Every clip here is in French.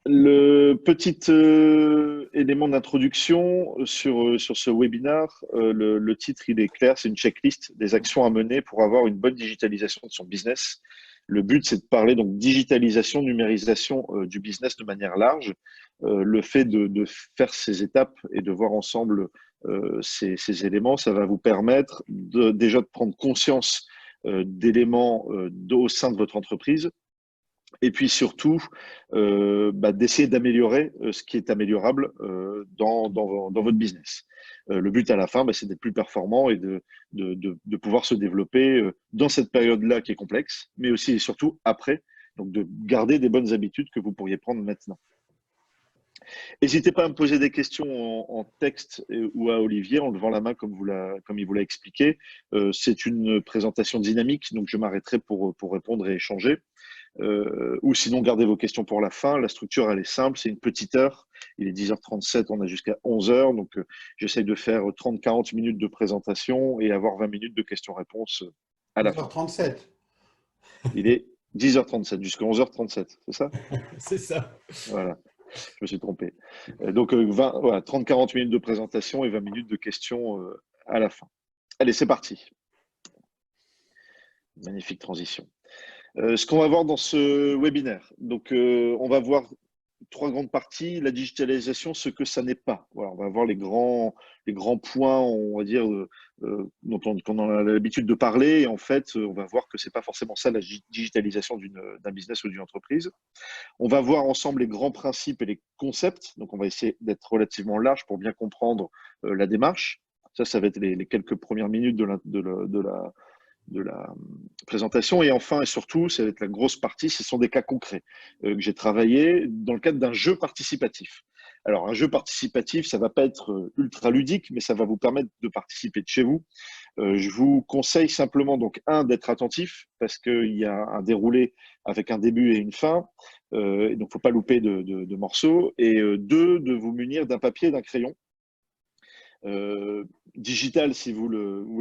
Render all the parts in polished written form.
Le petit élément d'introduction sur ce webinaire, le titre il est clair, c'est une checklist des actions à mener pour avoir une bonne digitalisation de son business. Le but, c'est de parler donc digitalisation, numérisation du business de manière large. Le fait de faire ces étapes et de voir ensemble ces éléments, ça va vous permettre déjà de prendre conscience d'éléments au sein de votre entreprise et puis surtout, d'essayer d'améliorer ce qui est améliorable dans votre business. Le but à la fin, c'est d'être plus performant et de pouvoir se développer dans cette période-là qui est complexe, mais aussi et surtout après, donc de garder des bonnes habitudes que vous pourriez prendre maintenant. N'hésitez pas à me poser des questions en texte ou à Olivier en levant la main comme il vous l'a expliqué. C'est une présentation dynamique, donc je m'arrêterai pour répondre et échanger. Ou sinon, gardez vos questions pour la fin. La structure, elle est simple, c'est une petite heure. Il est 10h37, on a jusqu'à 11h. Donc, j'essaye de faire 30-40 minutes de présentation et avoir 20 minutes de questions-réponses à la fin. 10h37. Il est 10h37 jusqu'à 11h37, c'est ça? C'est ça. Voilà, je me suis trompé. Donc, voilà, 30-40 minutes de présentation et 20 minutes de questions à la fin. Allez, c'est parti. Magnifique transition. Ce qu'on va voir dans ce webinaire, donc on va voir trois grandes parties. La digitalisation, ce que ça n'est pas. Voilà, on va voir les grands points, on va dire, dont on a l'habitude de parler. Et en fait, on va voir que c'est pas forcément ça la digitalisation d'un business ou d'une entreprise. On va voir ensemble les grands principes et les concepts. Donc, on va essayer d'être relativement large pour bien comprendre la démarche. Ça va être les quelques premières minutes de la présentation. Et enfin et surtout, ça va être la grosse partie, ce sont des cas concrets que j'ai travaillé dans le cadre d'un jeu participatif. Alors, un jeu participatif, ça ne va pas être ultra ludique, mais ça va vous permettre de participer de chez vous. Je vous conseille simplement, donc, d'être attentif, parce qu'il y a un déroulé avec un début et une fin, et donc il ne faut pas louper de morceaux, et deux, de vous munir d'un papier et d'un crayon. Digital si vous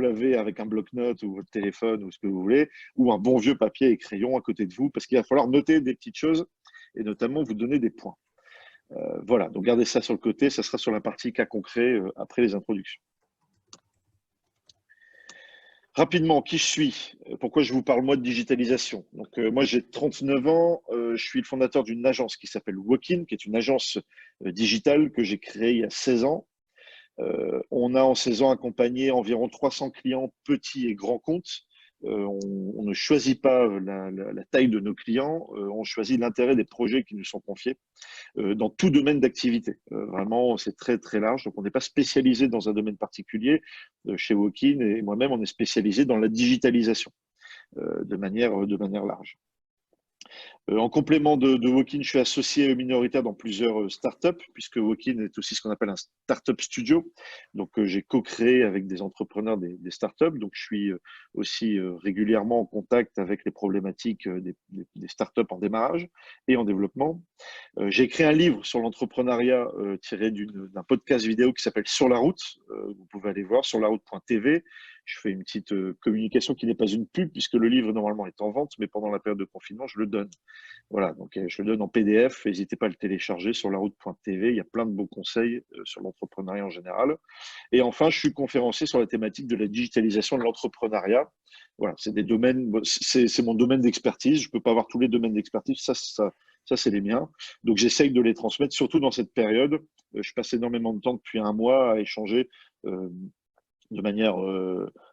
l'avez avec un bloc-notes ou votre téléphone ou ce que vous voulez, ou un bon vieux papier et crayon à côté de vous, parce qu'il va falloir noter des petites choses et notamment vous donner des points. Voilà, donc gardez ça sur le côté, ça sera sur la partie cas concret après les introductions. Rapidement, qui je suis? Pourquoi je vous parle moi de digitalisation? Donc moi j'ai 39 ans, je suis le fondateur d'une agence qui s'appelle Wokin, qui est une agence digitale que j'ai créée il y a 16 ans. On a en 16 ans accompagné environ 300 clients petits et grands comptes. On ne choisit pas la taille de nos clients, on choisit l'intérêt des projets qui nous sont confiés dans tout domaine d'activité. Vraiment, c'est très très large. Donc, on n'est pas spécialisé dans un domaine particulier. Chez Wokin et moi-même, on est spécialisé dans la digitalisation de manière large. En complément de Wokin, je suis associé minoritaire dans plusieurs startups, puisque Wokin est aussi ce qu'on appelle un startup studio. Donc, j'ai co-créé avec des entrepreneurs des startups. Donc, je suis aussi régulièrement en contact avec les problématiques des startups en démarrage et en développement. J'ai écrit un livre sur l'entrepreneuriat tiré d'un podcast vidéo qui s'appelle Sur la route. Vous pouvez aller voir sur laroute.tv. Je fais une petite communication qui n'est pas une pub puisque le livre normalement est en vente, mais pendant la période de confinement, je le donne. Voilà, donc je le donne en PDF. N'hésitez pas à le télécharger sur laroute.tv. Il y a plein de beaux conseils sur l'entrepreneuriat en général. Et enfin, je suis conférencier sur la thématique de la digitalisation de l'entrepreneuriat. Voilà, c'est des domaines, c'est mon domaine d'expertise. Je ne peux pas avoir tous les domaines d'expertise. Ça, c'est les miens. Donc, j'essaye de les transmettre, surtout dans cette période. Je passe énormément de temps depuis un mois à échanger de manière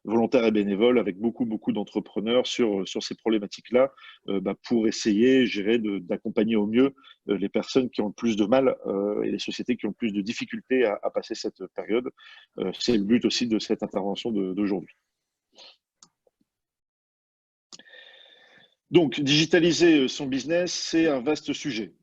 volontaire et bénévole avec beaucoup d'entrepreneurs sur ces problématiques-là pour essayer, d'accompagner au mieux les personnes qui ont le plus de mal et les sociétés qui ont le plus de difficultés à passer cette période. C'est le but aussi de cette intervention d'aujourd'hui. Donc, digitaliser son business, c'est un vaste sujet.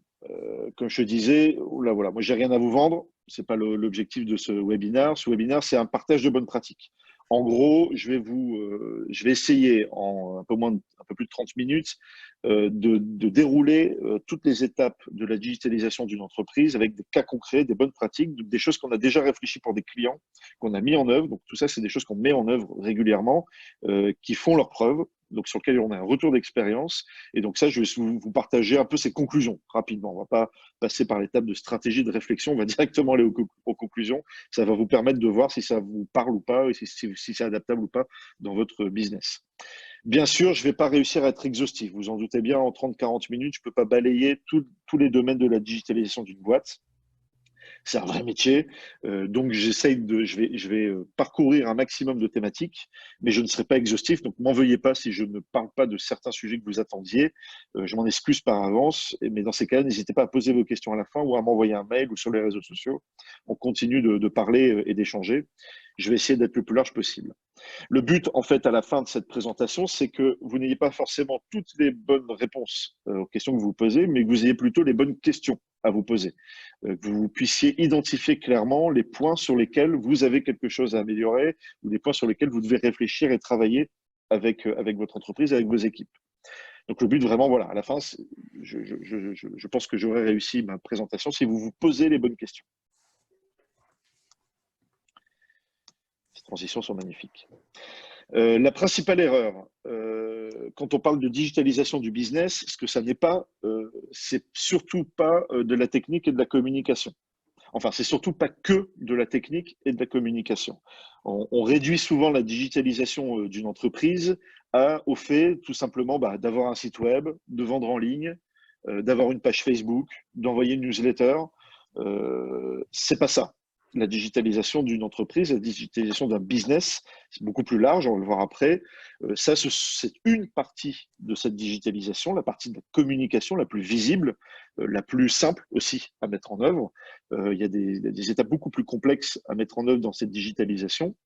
Comme je disais, voilà, moi, j'ai rien à vous vendre. C'est pas l'objectif de ce webinaire. Ce webinaire, c'est un partage de bonnes pratiques. En gros, je vais essayer en un peu plus de 30 minutes de dérouler toutes les étapes de la digitalisation d'une entreprise avec des cas concrets, des bonnes pratiques, des choses qu'on a déjà réfléchies pour des clients, qu'on a mis en œuvre. Donc tout ça, c'est des choses qu'on met en œuvre régulièrement, qui font leurs preuves. donc sur lequel on a un retour d'expérience. Et donc ça, je vais vous partager un peu ces conclusions rapidement. On ne va pas passer par l'étape de stratégie, de réflexion, on va directement aller aux conclusions. Ça va vous permettre de voir si ça vous parle ou pas, et si c'est adaptable ou pas dans votre business. Bien sûr, je ne vais pas réussir à être exhaustif. Vous en doutez bien, en 30-40 minutes, je ne peux pas balayer tous les domaines de la digitalisation d'une boîte. C'est un vrai métier, donc je vais parcourir un maximum de thématiques, mais je ne serai pas exhaustif, donc m'en veuillez pas si je ne parle pas de certains sujets que vous attendiez. Je m'en excuse par avance, mais dans ces cas-là, n'hésitez pas à poser vos questions à la fin ou à m'envoyer un mail ou sur les réseaux sociaux. On continue de parler et d'échanger. Je vais essayer d'être le plus large possible. Le but, en fait, à la fin de cette présentation, c'est que vous n'ayez pas forcément toutes les bonnes réponses aux questions que vous posez, mais que vous ayez plutôt les bonnes questions à vous poser. Que vous puissiez identifier clairement les points sur lesquels vous avez quelque chose à améliorer ou les points sur lesquels vous devez réfléchir et travailler avec votre entreprise, avec vos équipes. Donc le but vraiment, voilà, à la fin, je pense que j'aurai réussi ma présentation si vous vous posez les bonnes questions. Ces transitions sont magnifiques. La principale erreur, quand on parle de digitalisation du business, ce que ça n'est pas, c'est surtout pas de la technique et de la communication. Enfin, c'est surtout pas que de la technique et de la communication. On réduit souvent la digitalisation d'une entreprise au fait, tout simplement, d'avoir un site web, de vendre en ligne, d'avoir une page Facebook, d'envoyer une newsletter. C'est pas ça. La digitalisation d'une entreprise, la digitalisation d'un business, c'est beaucoup plus large, on va le voir après. Ça, c'est une partie de cette digitalisation, la partie de la communication la plus visible, la plus simple aussi à mettre en œuvre. Il y a des étapes beaucoup plus complexes à mettre en œuvre dans cette digitalisation.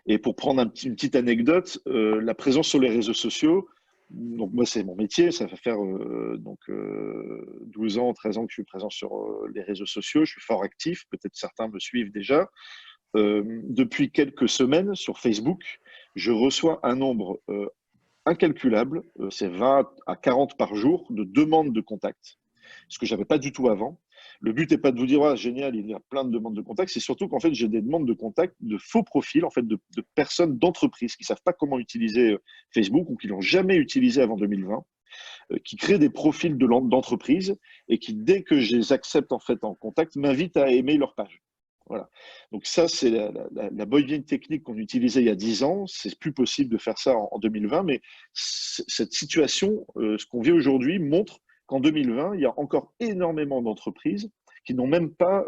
Et pour prendre une petite anecdote, la présence sur les réseaux sociaux, donc moi c'est mon métier, ça va faire 12 ans, 13 ans que je suis présent sur les réseaux sociaux, je suis fort actif, peut-être certains me suivent déjà. Depuis quelques semaines sur Facebook, je reçois un nombre incalculable, c'est 20 à 40 par jour de demandes de contact, ce que je n'avais pas du tout avant. Le but n'est pas de vous dire, ah, génial, il y a plein de demandes de contact, c'est surtout qu'en fait, j'ai des demandes de contact de faux profils, en fait, de personnes d'entreprise qui ne savent pas comment utiliser Facebook ou qui l'ont jamais utilisé avant 2020, qui créent des profils d'entreprise et qui, dès que je les accepte en fait en contact, m'invitent à aimer leur page. Voilà. Donc ça, c'est la bonne vieille technique qu'on utilisait il y a 10 ans. C'est plus possible de faire ça en 2020, mais cette situation, ce qu'on vit aujourd'hui, montre qu'en 2020, il y a encore énormément d'entreprises qui n'ont même pas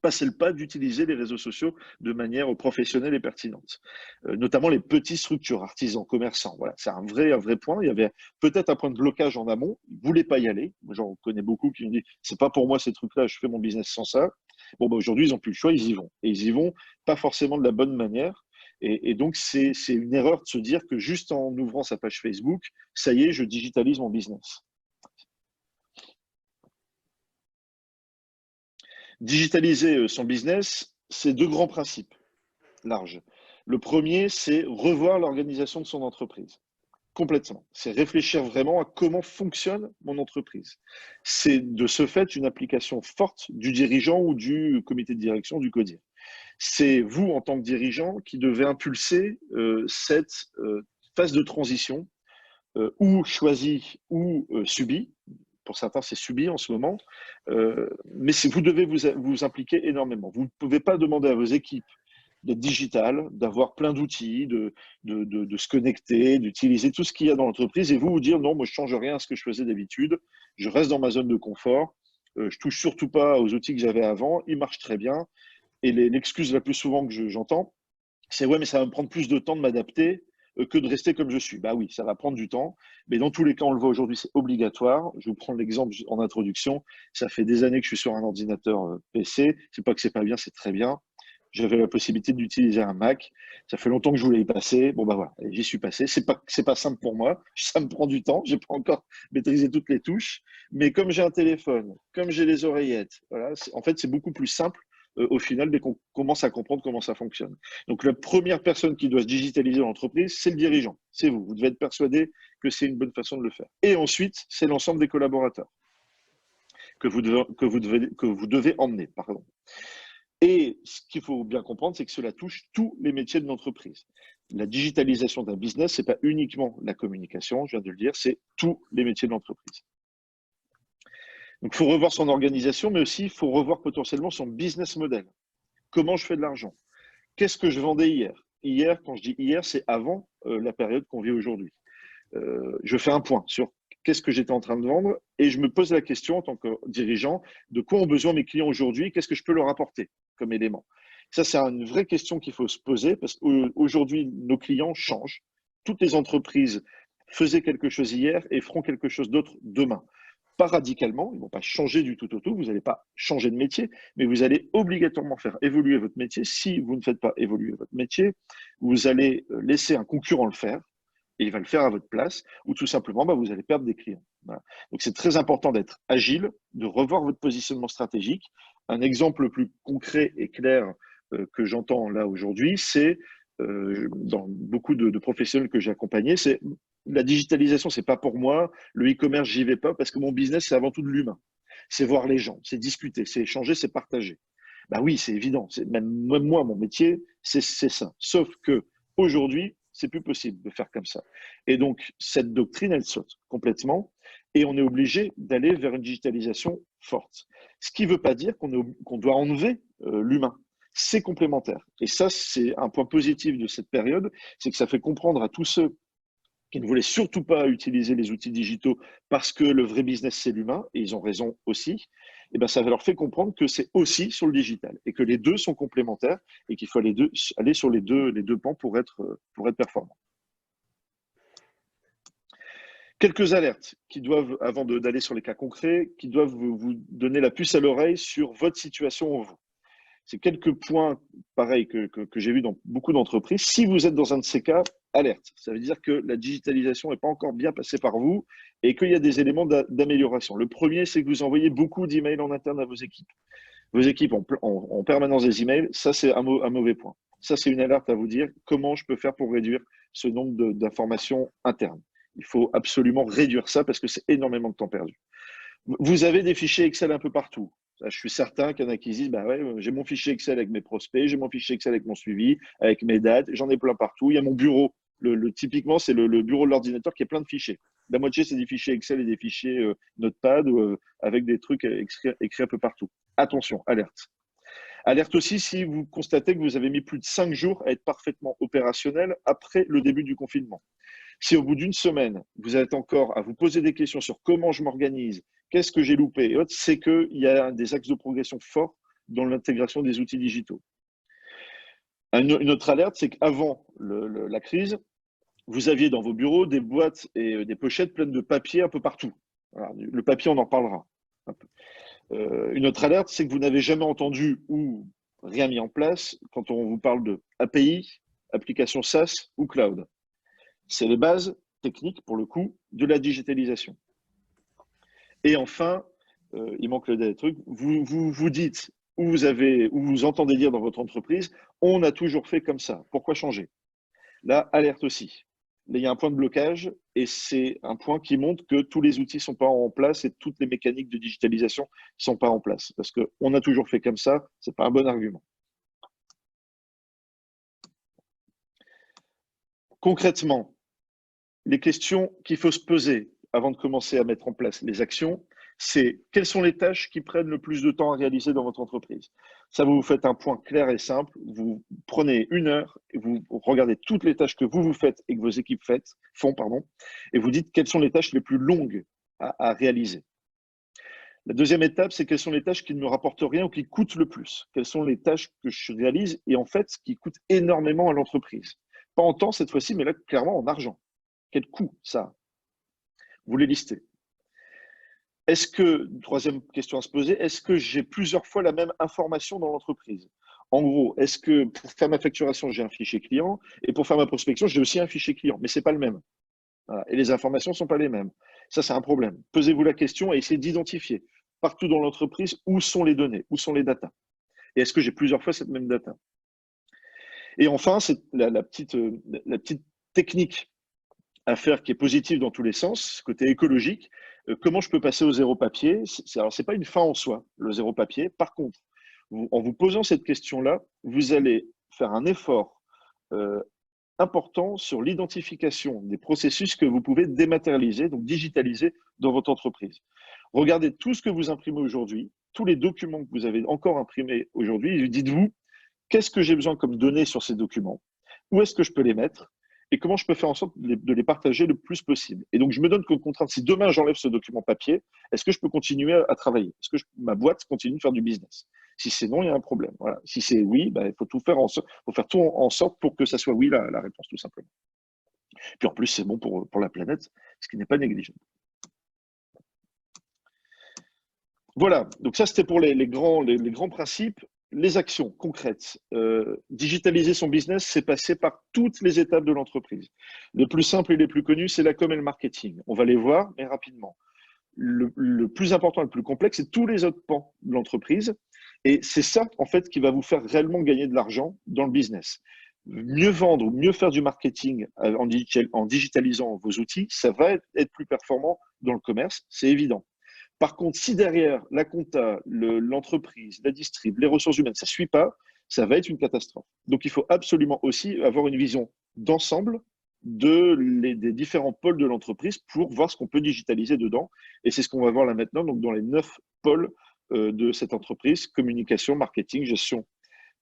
passé le pas d'utiliser les réseaux sociaux de manière professionnelle et pertinente. Notamment les petites structures, artisans, commerçants. Voilà, c'est un vrai point. Il y avait peut-être un point de blocage en amont. Ils ne voulaient pas y aller. Moi, j'en connais beaucoup qui me disent, c'est pas pour moi ces trucs-là, je fais mon business sans ça. Bon, aujourd'hui, ils n'ont plus le choix, ils y vont. Et ils y vont pas forcément de la bonne manière. Et donc, c'est une erreur de se dire que juste en ouvrant sa page Facebook, ça y est, je digitalise mon business. Digitaliser son business, c'est deux grands principes larges. Le premier, c'est revoir l'organisation de son entreprise. Complètement. C'est réfléchir vraiment à comment fonctionne mon entreprise. C'est de ce fait une application forte du dirigeant ou du comité de direction, du CODIR. C'est vous, en tant que dirigeant, qui devez impulser cette phase de transition, ou choisie ou subie. Pour certains, c'est subi en ce moment. Mais vous devez vous impliquer énormément. Vous ne pouvez pas demander à vos équipes d'être digitales, d'avoir plein d'outils, de se connecter, d'utiliser tout ce qu'il y a dans l'entreprise et vous dire non, moi je ne change rien à ce que je faisais d'habitude, je reste dans ma zone de confort, je touche surtout pas aux outils que j'avais avant, ils marchent très bien. Et l'excuse la plus souvent que j'entends, c'est ouais, mais ça va me prendre plus de temps de m'adapter que de rester comme je suis. Bah oui, ça va prendre du temps, mais dans tous les cas, on le voit aujourd'hui, c'est obligatoire. Je vous prends l'exemple en introduction. Ça fait des années que je suis sur un ordinateur PC. C'est pas que c'est pas bien, c'est très bien. J'avais la possibilité d'utiliser un Mac. Ça fait longtemps que je voulais y passer. Bon, bah voilà, j'y suis passé. C'est pas simple pour moi. Ça me prend du temps. J'ai pas encore maîtrisé toutes les touches. Mais comme j'ai un téléphone, comme j'ai les oreillettes, voilà, en fait, c'est beaucoup plus simple au final dès qu'on commence à comprendre comment ça fonctionne. Donc, la première personne qui doit se digitaliser dans l'entreprise, c'est le dirigeant. C'est vous. Vous devez être persuadé que c'est une bonne façon de le faire. Et ensuite, c'est l'ensemble des collaborateurs que vous devez emmener. Pardon. Et ce qu'il faut bien comprendre, c'est que cela touche tous les métiers de l'entreprise. la digitalisation d'un business, ce n'est pas uniquement la communication, je viens de le dire, c'est tous les métiers de l'entreprise. Donc, il faut revoir son organisation, mais aussi il faut revoir potentiellement son business model. Comment je fais de l'argent? Qu'est-ce que je vendais hier? Hier, quand je dis hier, c'est avant la période qu'on vit aujourd'hui. Je fais un point sur qu'est-ce que j'étais en train de vendre et je me pose la question en tant que dirigeant de quoi ont besoin mes clients aujourd'hui, qu'est-ce que je peux leur apporter comme élément. Ça, c'est une vraie question qu'il faut se poser parce qu'aujourd'hui, nos clients changent. Toutes les entreprises faisaient quelque chose hier et feront quelque chose d'autre demain. Pas radicalement, ils ne vont pas changer du tout au tout, vous n'allez pas changer de métier, mais vous allez obligatoirement faire évoluer votre métier. Si vous ne faites pas évoluer votre métier, vous allez laisser un concurrent le faire et il va le faire à votre place, ou tout simplement, vous allez perdre des clients. Voilà. Donc, c'est très important d'être agile, de revoir votre positionnement stratégique. Un exemple le plus concret et clair que j'entends là aujourd'hui, c'est dans beaucoup de professionnels que j'ai accompagnés, c'est la digitalisation, c'est pas pour moi. Le e-commerce, j'y vais pas parce que mon business, c'est avant tout de l'humain. C'est voir les gens, c'est discuter, c'est échanger, c'est partager. Bah oui, c'est évident. Même moi, mon métier, c'est ça. Sauf que aujourd'hui, c'est plus possible de faire comme ça. Et donc, cette doctrine, elle saute complètement et on est obligé d'aller vers une digitalisation forte. Ce qui ne veut pas dire qu'on doit enlever l'humain. C'est complémentaire. Et ça, c'est un point positif de cette période, c'est que ça fait comprendre à tous ceux qui ne voulaient surtout pas utiliser les outils digitaux parce que le vrai business, c'est l'humain, et ils ont raison aussi, et ça leur fait comprendre que c'est aussi sur le digital et que les deux sont complémentaires et qu'il faut aller sur les deux pans pour être performant. Quelques alertes qui doivent, avant d'aller sur les cas concrets, qui doivent vous donner la puce à l'oreille sur votre situation en vous. C'est quelques points, pareils, que j'ai vus dans beaucoup d'entreprises. Si vous êtes dans un de ces cas, alerte. Ça veut dire que la digitalisation n'est pas encore bien passée par vous et qu'il y a des éléments d'amélioration. Le premier, c'est que vous envoyez beaucoup d'emails en interne à vos équipes. Vos équipes ont en permanence des emails. Ça, c'est un mauvais point. Ça, c'est une alerte à vous dire comment je peux faire pour réduire ce nombre d'informations internes. Il faut absolument réduire ça parce que c'est énormément de temps perdu. Vous avez des fichiers Excel un peu partout. Je suis certain qu'il y en a qui disent, j'ai mon fichier Excel avec mes prospects, j'ai mon fichier Excel avec mon suivi, avec mes dates, j'en ai plein partout. Il y a mon bureau. Typiquement, c'est le bureau de l'ordinateur qui est plein de fichiers. La moitié, c'est des fichiers Excel et des fichiers Notepad avec des trucs écrits un peu partout. Attention, alerte. Alerte aussi si vous constatez que vous avez mis plus de 5 jours à être parfaitement opérationnel après le début du confinement. Si au bout d'une semaine, vous êtes encore à vous poser des questions sur comment je m'organise, qu'est-ce que j'ai loupé et autres, c'est qu'il y a des axes de progression forts dans l'intégration des outils digitaux. Une autre alerte, c'est qu'avant la crise, vous aviez dans vos bureaux des boîtes et des pochettes pleines de papier un peu partout. Alors, le papier, on en parlera. Une autre alerte, c'est que vous n'avez jamais entendu ou rien mis en place quand on vous parle de API, application SaaS ou cloud. C'est les bases techniques, pour le coup, de la digitalisation. Et enfin, il manque le dernier truc, vous dites, ou vous entendez dire dans votre entreprise, on a toujours fait comme ça, pourquoi changer? Là, alerte aussi. Là, il y a un point de blocage et c'est un point qui montre que tous les outils ne sont pas en place et toutes les mécaniques de digitalisation ne sont pas en place. Parce qu'on a toujours fait comme ça, ce n'est pas un bon argument. Concrètement, les questions qu'il faut se poser avant de commencer à mettre en place les actions, c'est quelles sont les tâches qui prennent le plus de temps à réaliser dans votre entreprise. Ça, vous faites un point clair et simple. Vous prenez 1 heure et vous regardez toutes les tâches que vous faites et que vos équipes font, et vous dites quelles sont les tâches les plus longues à réaliser. La deuxième étape, c'est quelles sont les tâches qui ne me rapportent rien ou qui coûtent le plus. Quelles sont les tâches que je réalise et en fait qui coûtent énormément à l'entreprise. Pas en temps cette fois-ci, mais là clairement en argent. Quel coût ça a? Vous les listez. Est-ce que, troisième question à se poser, est-ce que j'ai plusieurs fois la même information dans l'entreprise? En gros, est-ce que pour faire ma facturation, j'ai un fichier client et pour faire ma prospection, j'ai aussi un fichier client, mais ce n'est pas le même. Voilà. Et les informations ne sont pas les mêmes. Ça, c'est un problème. Posez-vous la question et essayez d'identifier partout dans l'entreprise où sont les données, où sont les datas. Et est-ce que j'ai plusieurs fois cette même data? Et enfin, c'est la petite technique à faire qui est positive dans tous les sens, côté écologique. Comment je peux passer au zéro papier? Alors, ce n'est pas une fin en soi, le zéro papier. Par contre, en vous posant cette question-là, vous allez faire un effort important sur l'identification des processus que vous pouvez dématérialiser, donc digitaliser dans votre entreprise. Regardez tout ce que vous imprimez aujourd'hui, tous les documents que vous avez encore imprimés aujourd'hui, et dites-vous, qu'est-ce que j'ai besoin comme données sur ces documents? Où est-ce que je peux les mettre? Et comment je peux faire en sorte de les partager le plus possible? Et donc, je me donne comme contrainte, si demain j'enlève ce document papier, est-ce que je peux continuer à travailler? Est-ce que ma boîte continue de faire du business? Si c'est non, il y a un problème. Voilà. Si c'est oui, il faut tout faire faut faire tout en sorte pour que ça soit oui la réponse, tout simplement. Puis en plus, c'est bon pour la planète, ce qui n'est pas négligeable. Voilà, donc ça c'était pour les grands principes. Les actions concrètes. Digitaliser son business, c'est passer par toutes les étapes de l'entreprise. Les plus simples et les plus connus, c'est la com et le marketing. On va les voir, mais rapidement. Le plus important et le plus complexe, c'est tous les autres pans de l'entreprise. Et c'est ça, en fait, qui va vous faire réellement gagner de l'argent dans le business. Mieux vendre ou mieux faire du marketing en digitalisant vos outils, ça va être plus performant dans le commerce, c'est évident. Par contre, si derrière la compta, l'entreprise, la distrib, les ressources humaines, ça ne suit pas, ça va être une catastrophe. Donc, il faut absolument aussi avoir une vision d'ensemble des différents pôles de l'entreprise pour voir ce qu'on peut digitaliser dedans. Et c'est ce qu'on va voir là maintenant, donc dans les 9 pôles de cette entreprise: communication, marketing, gestion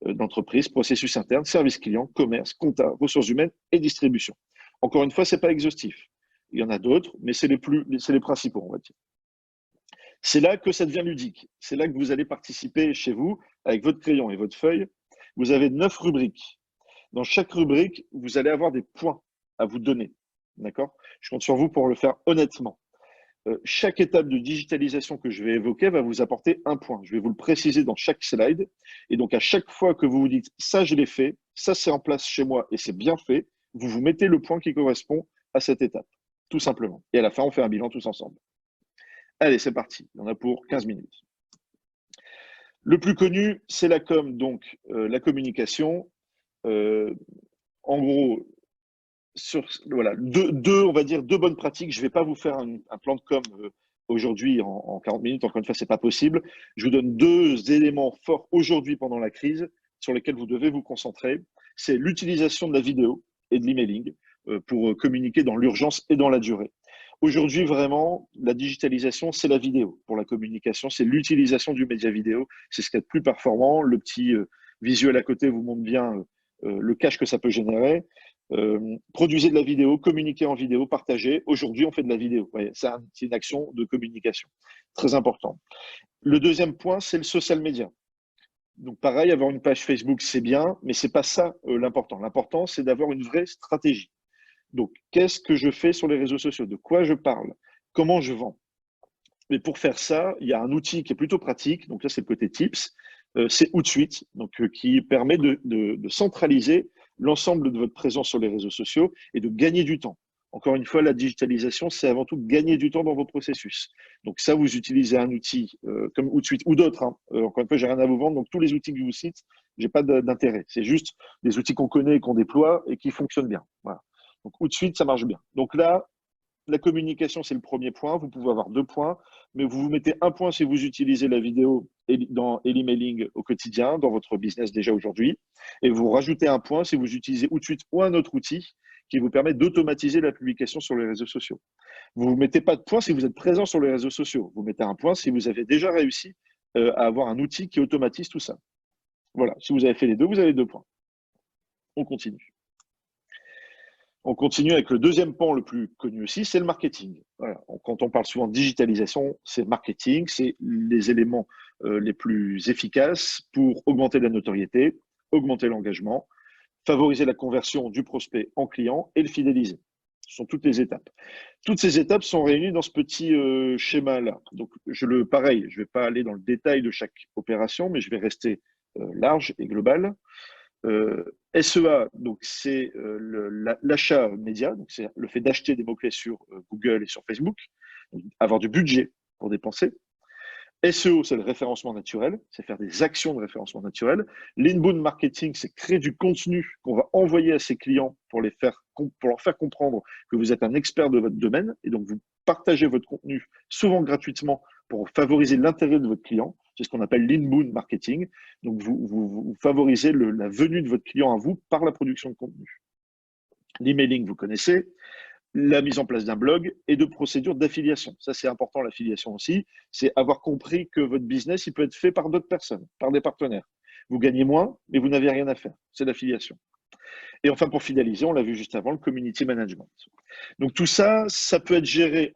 d'entreprise, processus interne, service client, commerce, compta, ressources humaines et distribution. Encore une fois, ce n'est pas exhaustif. Il y en a d'autres, mais c'est les principaux, on va dire. C'est là que ça devient ludique. C'est là que vous allez participer chez vous avec votre crayon et votre feuille. Vous avez 9 rubriques. Dans chaque rubrique, vous allez avoir des points à vous donner. D'accord? Je compte sur vous pour le faire honnêtement. Chaque étape de digitalisation que je vais évoquer va vous apporter un point. Je vais vous le préciser dans chaque slide. Et donc, à chaque fois que vous vous dites « ça, je l'ai fait, ça, c'est en place chez moi et c'est bien fait », vous vous mettez le point qui correspond à cette étape, tout simplement. Et à la fin, on fait un bilan tous ensemble. Allez, c'est parti. Il y en a pour 15 minutes. Le plus connu, c'est la com, donc la communication. En gros, voilà, on va dire deux bonnes pratiques. Je ne vais pas vous faire un plan de com aujourd'hui en 40 minutes. Encore une fois, ce n'est pas possible. Je vous donne 2 éléments forts aujourd'hui pendant la crise sur lesquels vous devez vous concentrer. C'est l'utilisation de la vidéo et de l'emailing pour communiquer dans l'urgence et dans la durée. Aujourd'hui, vraiment, la digitalisation, c'est la vidéo. Pour la communication, c'est l'utilisation du média vidéo. C'est ce qui est le plus performant. Le petit visuel à côté vous montre bien le cash que ça peut générer. Produisez de la vidéo, communiquez en vidéo, partagez. Aujourd'hui, on fait de la vidéo. Ouais, c'est une action de communication. Très important. Le deuxième point, c'est le social media. Donc pareil, avoir une page Facebook, c'est bien, mais ce n'est pas ça l'important. L'important, c'est d'avoir une vraie stratégie. Donc, qu'est-ce que je fais sur les réseaux sociaux? De quoi je parle? Comment je vends? Mais pour faire ça, il y a un outil qui est plutôt pratique. Donc là, c'est le côté tips. C'est Hootsuite, donc, qui permet de centraliser l'ensemble de votre présence sur les réseaux sociaux et de gagner du temps. Encore une fois, la digitalisation, c'est avant tout gagner du temps dans vos processus. Donc ça, vous utilisez un outil comme Hootsuite ou d'autres. Encore une fois, j'ai rien à vous vendre. Donc tous les outils que je vous cite, j'ai pas d'intérêt. C'est juste des outils qu'on connaît et qu'on déploie et qui fonctionnent bien. Voilà. Donc Hootsuite, ça marche bien. Donc là, la communication, c'est le premier point. Vous pouvez avoir 2 points, mais vous vous mettez un point si vous utilisez la vidéo et l'emailing au quotidien dans votre business déjà aujourd'hui. Et vous rajoutez un point si vous utilisez Hootsuite ou un autre outil qui vous permet d'automatiser la publication sur les réseaux sociaux. Vous ne vous mettez pas de point si vous êtes présent sur les réseaux sociaux. Vous mettez un point si vous avez déjà réussi à avoir un outil qui automatise tout ça. Voilà, si vous avez fait les deux, vous avez 2 points. On continue. On continue avec le deuxième pan le plus connu aussi, c'est le marketing. Voilà. Quand on parle souvent de digitalisation, c'est marketing, c'est les éléments les plus efficaces pour augmenter la notoriété, augmenter l'engagement, favoriser la conversion du prospect en client et le fidéliser. Ce sont toutes les étapes. Toutes ces étapes sont réunies dans ce petit schéma-là. Donc, pareil, je ne vais pas aller dans le détail de chaque opération, mais je vais rester large et global. SEA, donc c'est l'achat média, donc c'est le fait d'acheter des mots-clés sur Google et sur Facebook, donc avoir du budget pour dépenser. SEO, c'est le référencement naturel, c'est faire des actions de référencement naturel. L'inbound marketing, c'est créer du contenu qu'on va envoyer à ses clients pour leur faire comprendre que vous êtes un expert de votre domaine, et donc vous partagez votre contenu souvent gratuitement pour favoriser l'intérêt de votre client. C'est ce qu'on appelle l'inbound marketing. Donc vous favorisez la venue de votre client à vous par la production de contenu. L'emailing, vous connaissez. La mise en place d'un blog et de procédures d'affiliation. Ça, c'est important, l'affiliation aussi. C'est avoir compris que votre business, il peut être fait par d'autres personnes, par des partenaires. Vous gagnez moins, mais vous n'avez rien à faire. C'est l'affiliation. Et enfin, pour fidéliser, on l'a vu juste avant, le community management. Donc tout ça, ça peut être géré,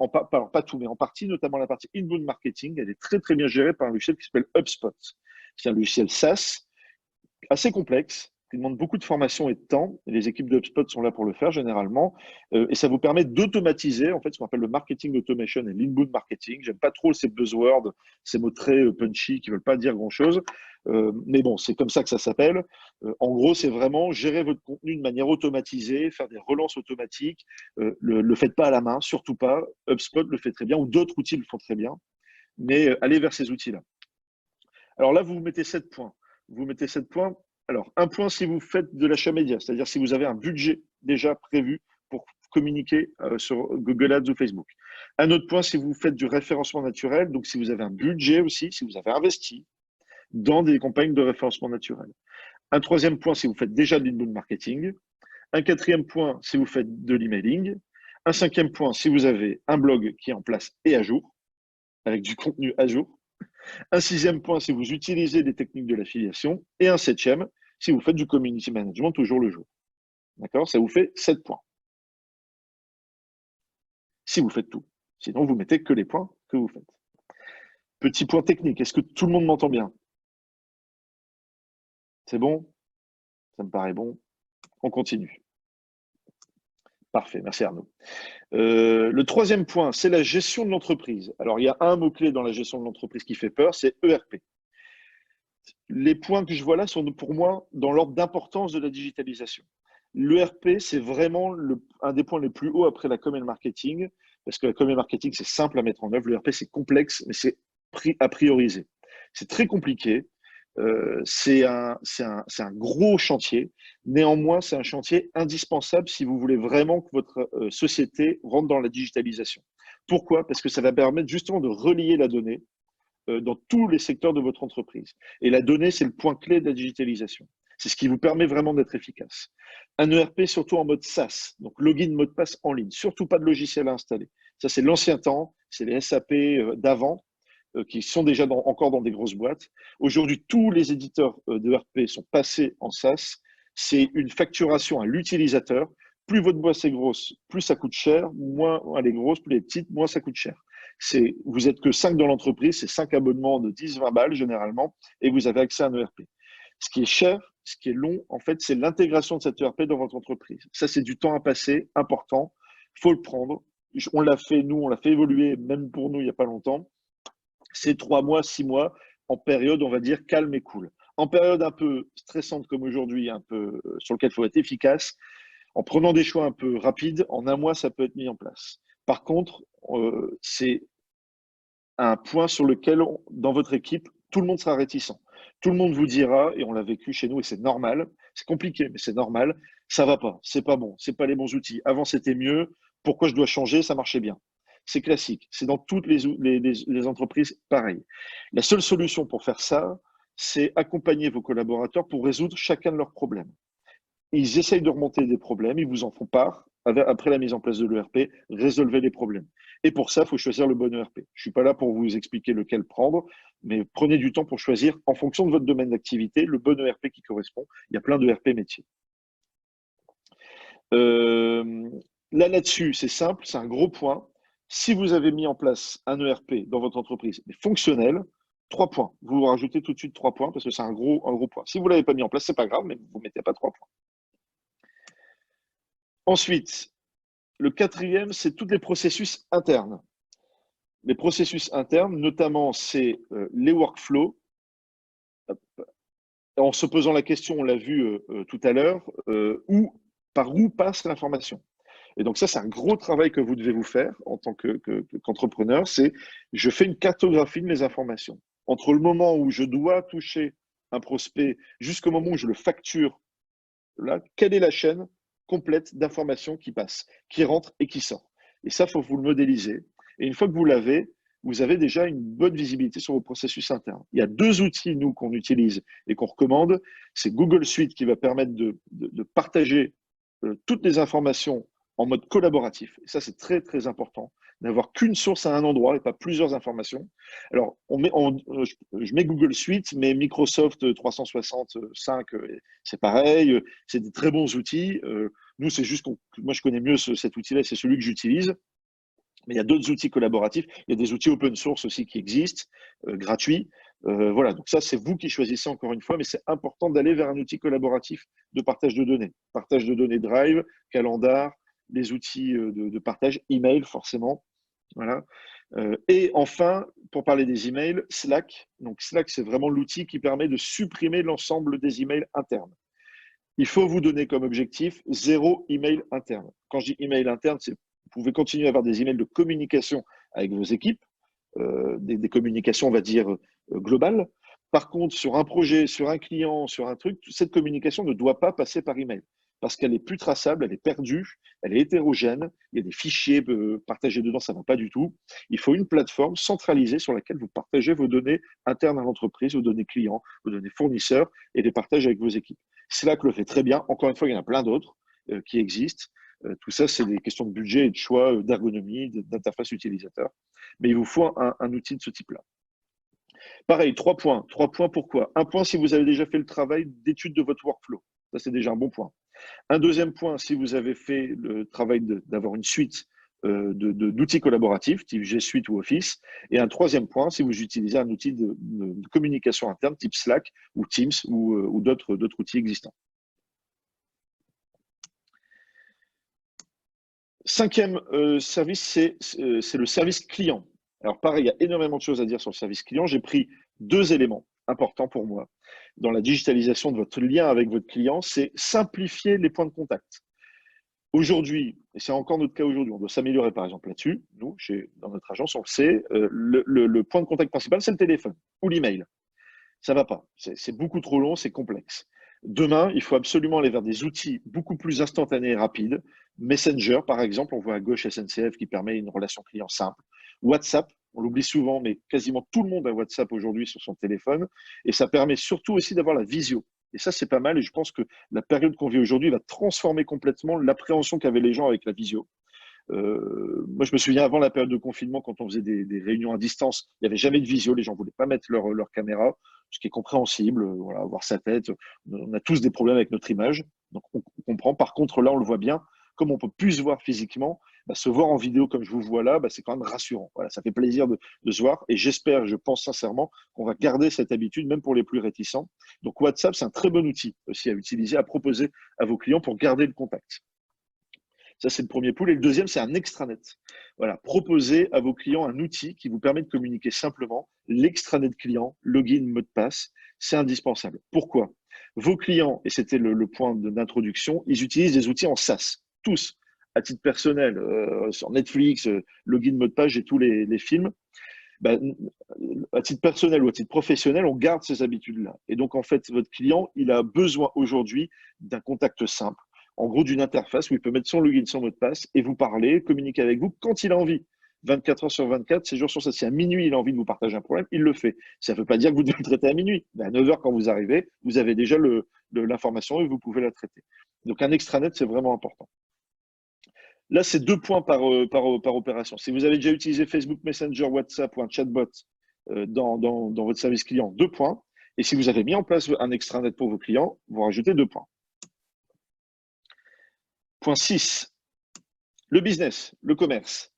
pas tout, mais en partie, notamment la partie inbound marketing. Elle est très, très bien gérée par un logiciel qui s'appelle HubSpot. C'est un logiciel SaaS assez complexe, qui demande beaucoup de formation et de temps. Et les équipes de HubSpot sont là pour le faire généralement. Et ça vous permet d'automatiser en fait ce qu'on appelle le marketing automation et l'inbound marketing. J'aime pas trop ces buzzwords, ces mots très punchy qui veulent pas dire grand-chose. Mais bon, c'est comme ça que ça s'appelle. En gros, c'est vraiment gérer votre contenu de manière automatisée, faire des relances automatiques. Le faites pas à la main, surtout pas. HubSpot le fait très bien, ou d'autres outils le font très bien. Mais allez vers ces outils-là. Alors là, vous mettez 7 points. Vous mettez 7 points. Alors, un point si vous faites de l'achat média, c'est-à-dire si vous avez un budget déjà prévu pour communiquer sur Google Ads ou Facebook. Un autre point si vous faites du référencement naturel, donc si vous avez un budget aussi, si vous avez investi dans des campagnes de référencement naturel. Un troisième point si vous faites déjà de l'inbound marketing. Un quatrième point si vous faites de l'emailing. Un cinquième point si vous avez un blog qui est en place et à jour, avec du contenu à jour. Un sixième point, si vous utilisez des techniques de l'affiliation. Et un septième, si vous faites du community management au jour le jour. D'accord? Ça vous fait 7 points. Si vous faites tout. Sinon, vous mettez que les points que vous faites. Petit point technique, est-ce que tout le monde m'entend bien? C'est bon? Ça me paraît bon. On continue. Parfait, merci Arnaud. Le troisième point, c'est la gestion de l'entreprise. Alors, il y a un mot-clé dans la gestion de l'entreprise qui fait peur, c'est ERP. Les points que je vois là sont pour moi dans l'ordre d'importance de la digitalisation. L'ERP, c'est vraiment un des points les plus hauts après la com et le marketing, parce que la com et le marketing, c'est simple à mettre en œuvre. L'ERP, c'est complexe, mais c'est à prioriser. C'est très compliqué. C'est un gros chantier. Néanmoins, c'est un chantier indispensable si vous voulez vraiment que votre société rentre dans la digitalisation. Pourquoi? Parce que ça va permettre justement de relier la donnée dans tous les secteurs de votre entreprise. Et la donnée, c'est le point clé de la digitalisation. C'est ce qui vous permet vraiment d'être efficace. Un ERP, surtout en mode SaaS, donc login, mot de passe en ligne, surtout pas de logiciel à installer. Ça, c'est l'ancien temps, c'est les SAP d'avant, qui sont déjà encore dans des grosses boîtes. Aujourd'hui, tous les éditeurs d'ERP sont passés en SaaS. C'est une facturation à l'utilisateur. Plus votre boîte est grosse, plus ça coûte cher. Moins elle est grosse, plus elle est petite, moins ça coûte cher. Vous êtes que 5 dans l'entreprise, c'est 5 abonnements de 10-20 balles généralement, et vous avez accès à un ERP. Ce qui est cher, ce qui est long, en fait, c'est l'intégration de cet ERP dans votre entreprise. Ça, c'est du temps à passer, important. Il faut le prendre. On l'a fait, nous, on l'a fait évoluer, même pour nous, il n'y a pas longtemps. C'est 3 mois, 6 mois, en période, on va dire, calme et cool. En période un peu stressante comme aujourd'hui, un peu sur lequel il faut être efficace, en prenant des choix un peu rapides, en un mois, ça peut être mis en place. Par contre, c'est un point sur lequel, dans votre équipe, tout le monde sera réticent. Tout le monde vous dira, et on l'a vécu chez nous, et c'est normal, c'est compliqué, mais c'est normal, ça va pas, c'est pas bon, c'est pas les bons outils. Avant, c'était mieux, pourquoi je dois changer, ça marchait bien. C'est classique, c'est dans toutes les entreprises pareil. La seule solution pour faire ça, c'est accompagner vos collaborateurs pour résoudre chacun de leurs problèmes. Ils essayent de remonter des problèmes, ils vous en font part. Après la mise en place de l'ERP, résolvez les problèmes. Et pour ça, il faut choisir le bon ERP. Je ne suis pas là pour vous expliquer lequel prendre, mais prenez du temps pour choisir, en fonction de votre domaine d'activité, le bon ERP qui correspond. Il y a plein d'ERP métiers. Là-dessus, c'est simple, c'est un gros point. Si vous avez mis en place un ERP dans votre entreprise, mais fonctionnel, 3 points. Vous rajoutez tout de suite 3 points parce que c'est un gros point. Si vous ne l'avez pas mis en place, ce n'est pas grave, mais vous ne mettez pas 3 points. Ensuite, le quatrième, c'est tous les processus internes. Les processus internes, notamment, c'est les workflows. En se posant la question, on l'a vu tout à l'heure, par où passe l'information. Et donc ça, c'est un gros travail que vous devez vous faire en tant qu'entrepreneur, c'est je fais une cartographie de mes informations. Entre le moment où je dois toucher un prospect jusqu'au moment où je le facture, là, quelle est la chaîne complète d'informations qui passe, qui rentre et qui sort. Et ça, il faut vous le modéliser. Et une fois que vous l'avez, vous avez déjà une bonne visibilité sur vos processus internes. Il y a 2 outils, nous, qu'on utilise et qu'on recommande. C'est Google Suite qui va permettre de partager toutes les informations en mode collaboratif. Et ça, c'est très, très important, n'avoir qu'une source à un endroit et pas plusieurs informations. Alors, je mets Google Suite, mais Microsoft 365, c'est pareil. C'est des très bons outils. Nous, c'est juste que moi, je connais mieux cet outil-là, c'est celui que j'utilise. Mais il y a d'autres outils collaboratifs. Il y a des outils open source aussi qui existent, gratuits. Voilà, donc ça, c'est vous qui choisissez encore une fois, mais c'est important d'aller vers un outil collaboratif de partage de données. Partage de données Drive, Calendar, les outils de partage, email forcément. Voilà. Et enfin, pour parler des emails, Slack. Donc Slack, c'est vraiment l'outil qui permet de supprimer l'ensemble des emails internes. Il faut vous donner comme objectif 0 email interne. Quand je dis email interne, c'est vous pouvez continuer à avoir des emails de communication avec vos équipes, des communications, on va dire, globales. Par contre, sur un projet, sur un client, sur un truc, cette communication ne doit pas passer par email parce qu'elle est plus traçable, elle est perdue, elle est hétérogène, il y a des fichiers partagés dedans, ça ne va pas du tout. Il faut une plateforme centralisée sur laquelle vous partagez vos données internes à l'entreprise, vos données clients, vos données fournisseurs et les partages avec vos équipes. Slack le fait très bien. Encore une fois, il y en a plein d'autres qui existent. Tout ça, c'est des questions de budget et de choix, d'ergonomie, d'interface utilisateur. Mais il vous faut un outil de ce type-là. Pareil, 3 points. 3 points pourquoi? Un point si vous avez déjà fait le travail d'étude de votre workflow. Ça, c'est déjà un bon point. Un deuxième point, si vous avez fait le travail d'avoir une suite d'outils collaboratifs, type G Suite ou Office. Et un troisième point, si vous utilisez un outil de communication interne, type Slack ou Teams ou d'autres outils existants. Cinquième service, c'est le service client. Alors pareil, il y a énormément de choses à dire sur le service client. J'ai pris 2 éléments importants pour moi dans la digitalisation de votre lien avec votre client, c'est simplifier les points de contact. Aujourd'hui, et c'est encore notre cas aujourd'hui, on doit s'améliorer par exemple là-dessus. Nous, dans notre agence, on le sait, le point de contact principal, c'est le téléphone ou l'email. Ça va pas. C'est beaucoup trop long, c'est complexe. Demain, il faut absolument aller vers des outils beaucoup plus instantanés et rapides. Messenger, par exemple, on voit à gauche SNCF qui permet une relation client simple. WhatsApp, on l'oublie souvent, mais quasiment tout le monde a WhatsApp aujourd'hui sur son téléphone. Et ça permet surtout aussi d'avoir la visio. Et ça, c'est pas mal. Et je pense que la période qu'on vit aujourd'hui va transformer complètement l'appréhension qu'avaient les gens avec la visio. Moi, je me souviens avant la période de confinement, quand on faisait des réunions à distance, il n'y avait jamais de visio, les gens ne voulaient pas mettre leur caméra, ce qui est compréhensible, voilà, voir sa tête. On a tous des problèmes avec notre image, donc on comprend. Par contre, là, on le voit bien, comme on peut plus se voir physiquement, bah, se voir en vidéo comme je vous vois là, bah, c'est quand même rassurant. Voilà, ça fait plaisir de se voir et j'espère, je pense sincèrement qu'on va garder cette habitude, même pour les plus réticents. Donc WhatsApp, c'est un très bon outil aussi à utiliser, à proposer à vos clients pour garder le contact. Ça, c'est le premier pool. Et le deuxième, c'est un extranet. Voilà, proposez à vos clients un outil qui vous permet de communiquer simplement. L'extranet client, login, mot de passe, c'est indispensable. Pourquoi? Vos clients, et c'était le point d'introduction, ils utilisent des outils en SaaS, tous, à titre personnel, sur Netflix, login, mot de passe, j'ai tous les films. Bah, à titre personnel ou à titre professionnel, on garde ces habitudes-là. Et donc, en fait, votre client, il a besoin aujourd'hui d'un contact simple, en gros d'une interface où il peut mettre son login, son mot de passe et vous parler, communiquer avec vous quand il a envie. 24 heures sur 24, 7 jours sur 7. Si à minuit, il a envie de vous partager un problème, il le fait. Ça ne veut pas dire que vous devez le traiter à minuit. Mais à 9 heures, quand vous arrivez, vous avez déjà l'information et vous pouvez la traiter. Donc, un extranet, c'est vraiment important. Là, c'est 2 points par opération. Si vous avez déjà utilisé Facebook Messenger, WhatsApp ou un chatbot dans votre service client, 2 points. Et si vous avez mis en place un extranet pour vos clients, vous rajoutez 2 points. Point 6, le business, le commerce.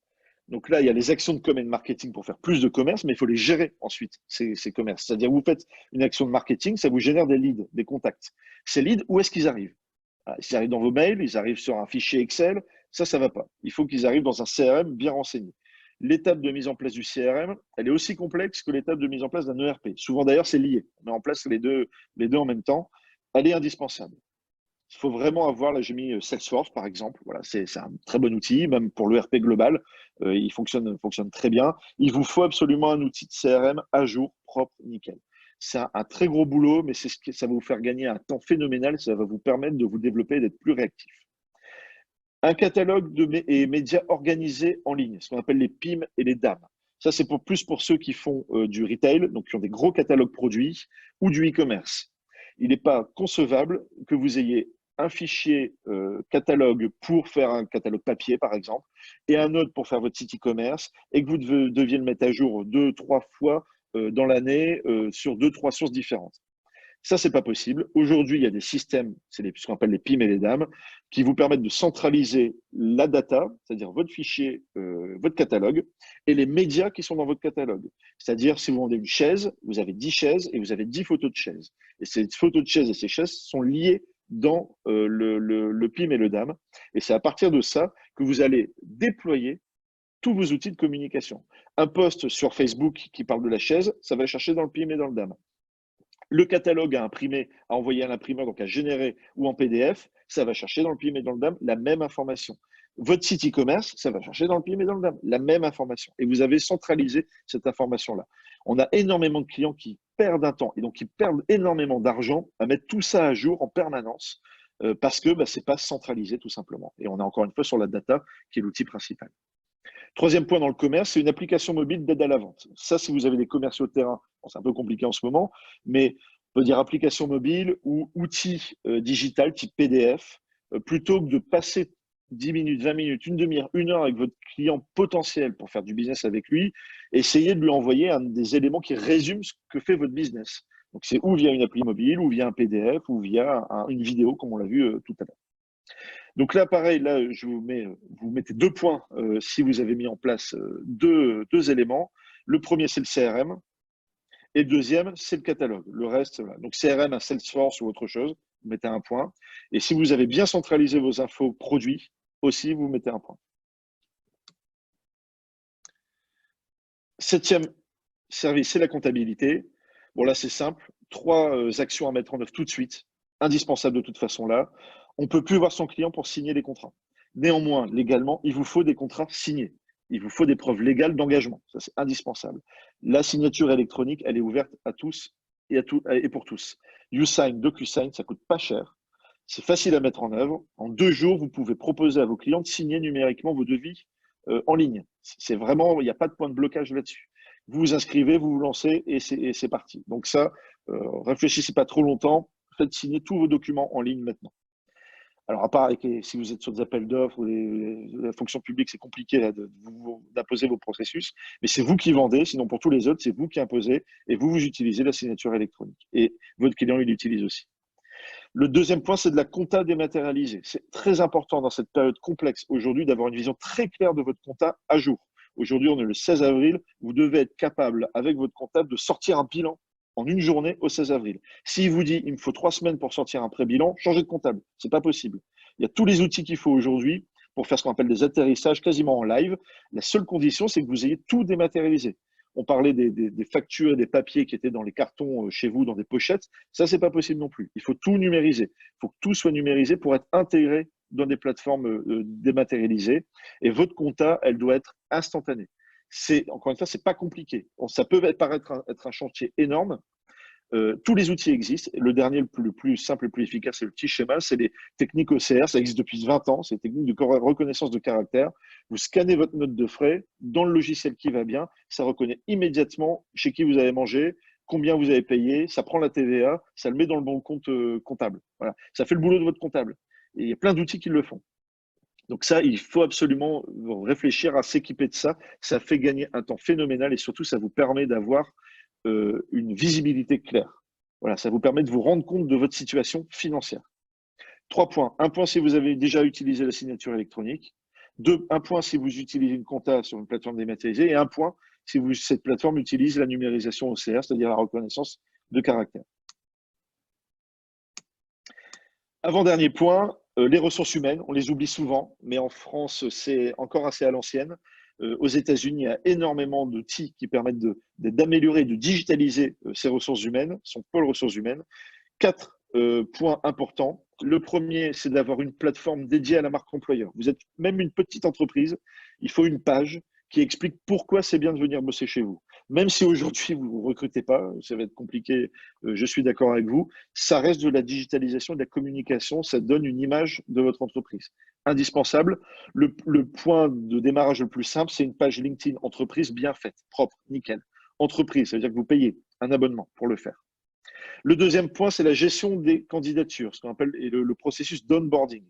Donc là, il y a les actions de com et de marketing pour faire plus de commerce, mais il faut les gérer ensuite, ces commerces. C'est-à-dire, vous faites une action de marketing, ça vous génère des leads, des contacts. Ces leads, où est-ce qu'ils arrivent? Ils arrivent dans vos mails, ils arrivent sur un fichier Excel, ça ne va pas. Il faut qu'ils arrivent dans un CRM bien renseigné. L'étape de mise en place du CRM, elle est aussi complexe que l'étape de mise en place d'un ERP. Souvent d'ailleurs, c'est lié. On met en place les deux en même temps. Elle est indispensable. Il faut vraiment avoir, là j'ai mis Salesforce par exemple, voilà, c'est un très bon outil, même pour l'ERP global, il fonctionne très bien. Il vous faut absolument un outil de CRM à jour, propre, nickel. C'est un très gros boulot, mais ça va vous faire gagner un temps phénoménal, ça va vous permettre de vous développer et d'être plus réactif. Un catalogue et médias organisés en ligne, ce qu'on appelle les PIM et les DAM. Ça, c'est plus pour ceux qui font du retail, donc qui ont des gros catalogues produits, ou du e-commerce. Il n'est pas concevable que vous ayez un fichier catalogue pour faire un catalogue papier, par exemple, et un autre pour faire votre site e-commerce, et que vous deviez le mettre à jour 2, 3 fois dans l'année sur 2, 3 sources différentes. Ça, c'est pas possible. Aujourd'hui, il y a des systèmes, c'est ce qu'on appelle les PIM et les DAM, qui vous permettent de centraliser la data, c'est-à-dire votre fichier, votre catalogue, et les médias qui sont dans votre catalogue. C'est-à-dire, si vous vendez une chaise, vous avez 10 chaises et vous avez 10 photos de chaises. Et ces photos de chaises et ces chaises sont liées dans le PIM et le DAM. Et c'est à partir de ça que vous allez déployer tous vos outils de communication. Un post sur Facebook qui parle de la chaise, ça va chercher dans le PIM et dans le DAM. Le catalogue à imprimer, à envoyer à l'imprimeur, donc à générer ou en PDF, ça va chercher dans le PIM et dans le DAM la même information. Votre site e-commerce, ça va chercher dans le PIM et dans le DAM la même information. Et vous avez centralisé cette information-là. On a énormément de clients qui perdent un temps et donc qui perdent énormément d'argent à mettre tout ça à jour en permanence parce que ce n'est pas centralisé tout simplement. Et on est encore une fois sur la data qui est l'outil principal. Troisième point dans le commerce, c'est une application mobile d'aide à la vente. Ça, si vous avez des commerciaux de terrain, bon, c'est un peu compliqué en ce moment, mais on peut dire application mobile ou outil digital type PDF, plutôt que de passer 10 minutes, 20 minutes, une demi-heure, 1 heure avec votre client potentiel pour faire du business avec lui, essayez de lui envoyer des éléments qui résument ce que fait votre business. Donc, c'est ou via une appli mobile, ou via un PDF, ou via une vidéo, comme on l'a vu tout à l'heure. Donc là, pareil, là, vous mettez 2 points si vous avez mis en place deux éléments. Le premier, c'est le CRM. Et le deuxième, c'est le catalogue. Le reste, voilà. Donc CRM, un Salesforce ou autre chose, vous mettez 1 point. Et si vous avez bien centralisé vos infos produits, aussi, vous mettez 1 point. Septième service, c'est la comptabilité. Bon, là, c'est simple. 3 actions à mettre en œuvre tout de suite, indispensables de toute façon là. On ne peut plus voir son client pour signer les contrats. Néanmoins, légalement, il vous faut des contrats signés. Il vous faut des preuves légales d'engagement. Ça, c'est indispensable. La signature électronique, elle est ouverte à tous et pour tous. YouSign, DocuSign, ça coûte pas cher. C'est facile à mettre en œuvre. En 2 jours, vous pouvez proposer à vos clients de signer numériquement vos devis en ligne. C'est vraiment, il n'y a pas de point de blocage là-dessus. Vous vous inscrivez, vous vous lancez et c'est parti. Donc ça, réfléchissez pas trop longtemps. Faites signer tous vos documents en ligne maintenant. Alors, à part si vous êtes sur des appels d'offres ou la fonction publique, c'est compliqué d'imposer vos processus, mais c'est vous qui vendez, sinon pour tous les autres, c'est vous qui imposez et vous utilisez la signature électronique. Et votre client, il l'utilise aussi. Le deuxième point, c'est de la compta dématérialisée. C'est très important dans cette période complexe aujourd'hui d'avoir une vision très claire de votre compta à jour. Aujourd'hui, on est le 16 avril, vous devez être capable, avec votre comptable, de sortir un bilan en une journée au 16 avril. S'il vous dit il me faut 3 semaines pour sortir un pré-bilan, changez de comptable. Ce n'est pas possible. Il y a tous les outils qu'il faut aujourd'hui pour faire ce qu'on appelle des atterrissages quasiment en live. La seule condition, c'est que vous ayez tout dématérialisé. On parlait des factures et des papiers qui étaient dans les cartons chez vous, dans des pochettes. Ça, c'est pas possible non plus. Il faut tout numériser. Il faut que tout soit numérisé pour être intégré dans des plateformes dématérialisées. Et votre compta, elle doit être instantanée. Encore une fois, c'est pas compliqué. Ça peut paraître être un chantier énorme. Tous les outils existent. Le dernier, le plus simple et le plus efficace, c'est le petit schéma. C'est les techniques OCR. Ça existe depuis 20 ans. C'est les techniques de reconnaissance de caractère. Vous scannez votre note de frais dans le logiciel qui va bien. Ça reconnaît immédiatement chez qui vous avez mangé, combien vous avez payé. Ça prend la TVA. Ça le met dans le bon compte comptable. Voilà. Ça fait le boulot de votre comptable. Et il y a plein d'outils qui le font. Donc ça, il faut absolument réfléchir à s'équiper de ça. Ça fait gagner un temps phénoménal et surtout, ça vous permet d'avoir une visibilité claire. Voilà, ça vous permet de vous rendre compte de votre situation financière. 3 points. 1 point si vous avez déjà utilisé la signature électronique. 1 point si vous utilisez une compta sur une plateforme dématérialisée. Et 1 point si cette plateforme utilise la numérisation OCR, c'est-à-dire la reconnaissance de caractère. Avant-dernier point, les ressources humaines, on les oublie souvent, mais en France, c'est encore assez à l'ancienne. Aux États-Unis, il y a énormément d'outils qui permettent d'améliorer, de digitaliser ces ressources humaines, son pôle ressources humaines. 4 points importants. Le premier, c'est d'avoir une plateforme dédiée à la marque employeur. Vous êtes même une petite entreprise, il faut une page qui explique pourquoi c'est bien de venir bosser chez vous. Même si aujourd'hui vous ne recrutez pas, ça va être compliqué, je suis d'accord avec vous, ça reste de la digitalisation, de la communication, ça donne une image de votre entreprise. Indispensable. Le point de démarrage le plus simple, c'est une page LinkedIn entreprise bien faite, propre, nickel. Entreprise, ça veut dire que vous payez un abonnement pour le faire. Le deuxième point, c'est la gestion des candidatures, ce qu'on appelle le processus d'onboarding.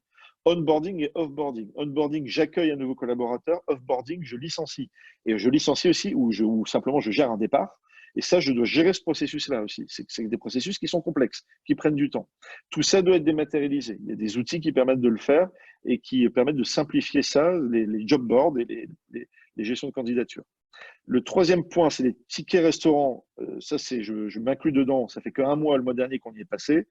Onboarding et offboarding. Onboarding, j'accueille un nouveau collaborateur. Offboarding, je licencie. Et je licencie aussi ou simplement je gère un départ. Et ça, je dois gérer ce processus-là aussi. C'est des processus qui sont complexes, qui prennent du temps. Tout ça doit être dématérialisé. Il y a des outils qui permettent de le faire et qui permettent de simplifier ça, les job boards et les gestions de candidature. Le troisième point, c'est les tickets restaurants. Ça, je m'inclus dedans. Ça fait qu'un mois, le mois dernier, qu'on y est passé.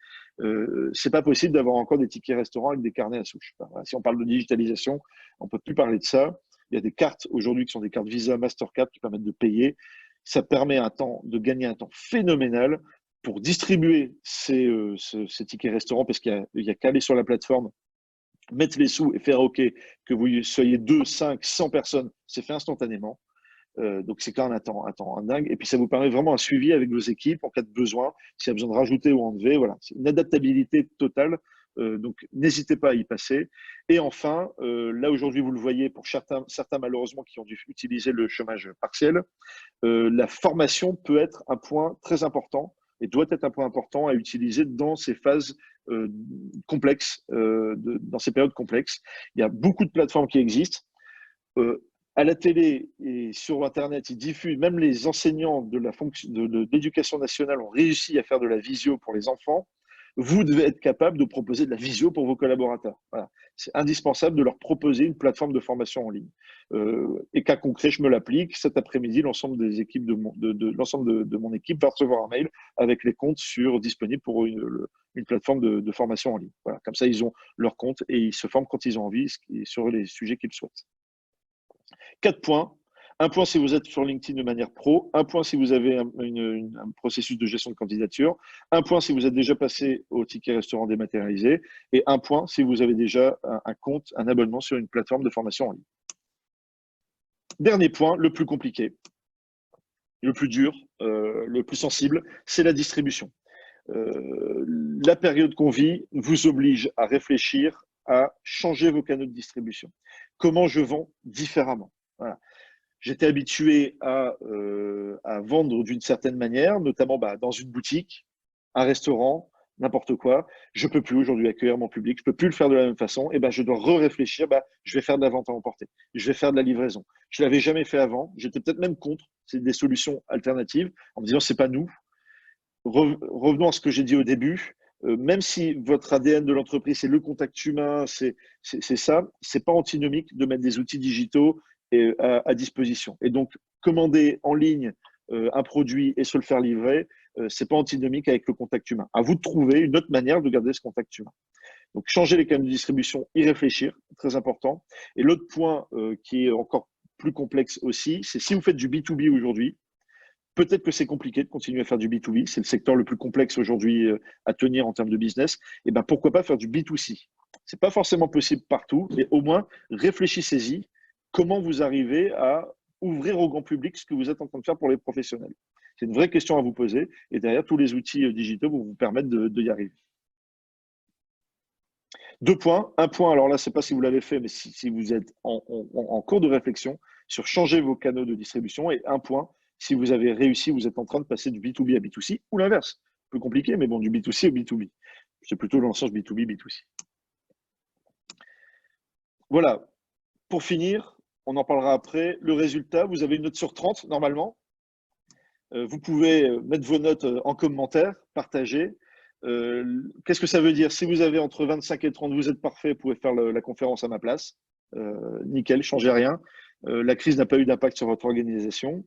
C'est pas possible d'avoir encore des tickets restaurants avec des carnets à souche. Voilà. Si on parle de digitalisation, on peut plus parler de ça. Il y a des cartes aujourd'hui qui sont des cartes Visa, Mastercard qui permettent de payer. Ça permet de gagner un temps phénoménal pour distribuer ces tickets restaurants parce qu'il y a qu'à aller sur la plateforme, mettre les sous et faire OK, que vous soyez 2, 5, 100 personnes, c'est fait instantanément. Donc, c'est quand même un temps dingue. Et puis, ça vous permet vraiment un suivi avec vos équipes en cas de besoin, s'il y a besoin de rajouter ou enlever. Voilà, c'est une adaptabilité totale. Donc, n'hésitez pas à y passer. Et enfin, là, aujourd'hui, vous le voyez, pour certains malheureusement, qui ont dû utiliser le chômage partiel, la formation peut être un point très important et doit être un point important à utiliser dans ces phases complexes, dans ces périodes complexes. Il y a beaucoup de plateformes qui existent. À la télé et sur Internet, ils diffusent, même les enseignants de l'éducation nationale ont réussi à faire de la visio pour les enfants. Vous devez être capable de proposer de la visio pour vos collaborateurs. Voilà. C'est indispensable de leur proposer une plateforme de formation en ligne. Et cas concret, je me l'applique. Cet après-midi, l'ensemble des équipes l'ensemble de mon équipe va recevoir un mail avec les comptes disponibles pour une plateforme de formation en ligne. Voilà. Comme ça, ils ont leur compte et ils se forment quand ils ont envie sur les sujets qu'ils souhaitent. 4 points. Un point si vous êtes sur LinkedIn de manière pro, un point si vous avez un processus de gestion de candidature, un point si vous êtes déjà passé au ticket restaurant dématérialisé, et un point si vous avez déjà un compte, un abonnement sur une plateforme de formation en ligne. Dernier point, le plus compliqué, le plus dur, le plus sensible, c'est la distribution. La période qu'on vit vous oblige à réfléchir, à changer vos canaux de distribution. Comment je vends différemment? Voilà. J'étais habitué à vendre d'une certaine manière, notamment dans une boutique, un restaurant, n'importe quoi. Je ne peux plus aujourd'hui accueillir mon public, je ne peux plus le faire de la même façon. Et je dois réfléchir. Je vais faire de la vente à emporter, je vais faire de la livraison. Je ne l'avais jamais fait avant. J'étais peut-être même contre. C'est des solutions alternatives en me disant c'est pas nous. Revenons à ce que j'ai dit au début. Même si votre ADN de l'entreprise, c'est le contact humain, c'est ça, c'est pas antinomique de mettre des outils digitaux à disposition. Et donc, commander en ligne un produit et se le faire livrer, c'est pas antinomique avec le contact humain. À vous de trouver une autre manière de garder ce contact humain. Donc, changer les canaux de distribution, y réfléchir, très important. Et l'autre point qui est encore plus complexe aussi, c'est si vous faites du B2B aujourd'hui, peut-être que c'est compliqué de continuer à faire du B2B. C'est le secteur le plus complexe aujourd'hui à tenir en termes de business. Et pourquoi pas faire du B2C? C'est pas forcément possible partout, mais au moins réfléchissez-y. Comment vous arrivez à ouvrir au grand public ce que vous êtes en train de faire pour les professionnels? C'est une vraie question à vous poser. Et derrière, tous les outils digitaux vont vous permettre de y arriver. 2 points. Un point, alors là, je ne sais pas si vous l'avez fait, mais si vous êtes en cours de réflexion sur changer vos canaux de distribution. Et un point, si vous avez réussi, vous êtes en train de passer du B2B à B2C ou l'inverse. Plus compliqué, mais bon, du B2C au B2B. C'est plutôt dans le sens B2B, B2C. Voilà. Pour finir, on en parlera après. Le résultat, vous avez une note sur 30 normalement. Vous pouvez mettre vos notes en commentaire, partager. Qu'est-ce que ça veut dire? Si vous avez entre 25 et 30, vous êtes parfait, vous pouvez faire la conférence à ma place. Nickel, changez rien. La crise n'a pas eu d'impact sur votre organisation.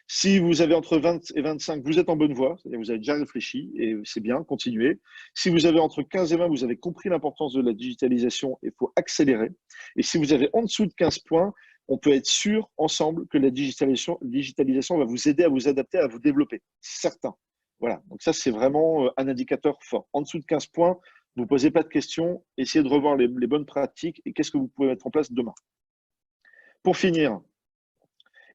Si vous avez entre 20 et 25, vous êtes en bonne voie, c'est-à-dire vous avez déjà réfléchi et c'est bien, continuez. Si vous avez entre 15 et 20, vous avez compris l'importance de la digitalisation et il faut accélérer. Et si vous avez en dessous de 15 points, on peut être sûr ensemble que la digitalisation va vous aider à vous adapter, à vous développer. C'est certain. Voilà, donc ça c'est vraiment un indicateur fort. En dessous de 15 points, vous ne posez pas de questions, essayez de revoir les bonnes pratiques et qu'est-ce que vous pouvez mettre en place demain. Pour finir,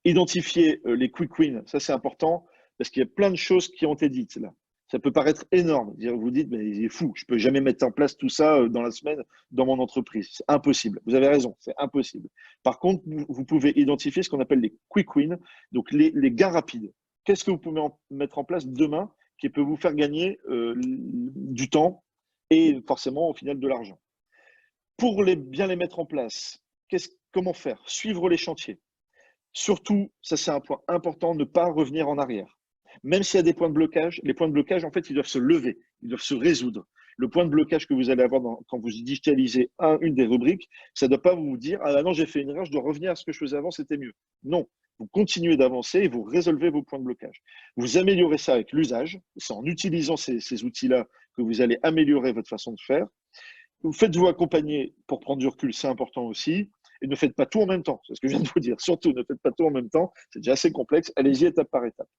identifier les quick wins, ça c'est important parce qu'il y a plein de choses qui ont été dites là. Ça peut paraître énorme. Vous dites, mais il est fou, je ne peux jamais mettre en place tout ça dans la semaine dans mon entreprise. C'est impossible. Vous avez raison, c'est impossible. Par contre, vous pouvez identifier ce qu'on appelle les quick wins, donc les gains rapides. Qu'est-ce que vous pouvez mettre en place demain qui peut vous faire gagner du temps et forcément au final de l'argent. Pour bien les mettre en place, comment faire? Suivre les chantiers. Surtout, ça c'est un point important, ne pas revenir en arrière. Même s'il y a des points de blocage, les points de blocage, en fait, ils doivent se lever, ils doivent se résoudre. Le point de blocage que vous allez avoir quand vous digitalisez une des rubriques, ça ne doit pas vous dire: ah non, j'ai fait une erreur, je dois revenir à ce que je faisais avant, c'était mieux. Non, vous continuez d'avancer et vous résolvez vos points de blocage. Vous améliorez ça avec l'usage, c'est en utilisant ces outils-là que vous allez améliorer votre façon de faire. Vous faites-vous accompagner pour prendre du recul, c'est important aussi. Et ne faites pas tout en même temps. C'est ce que je viens de vous dire. Surtout, ne faites pas tout en même temps. C'est déjà assez complexe. Allez-y étape par étape.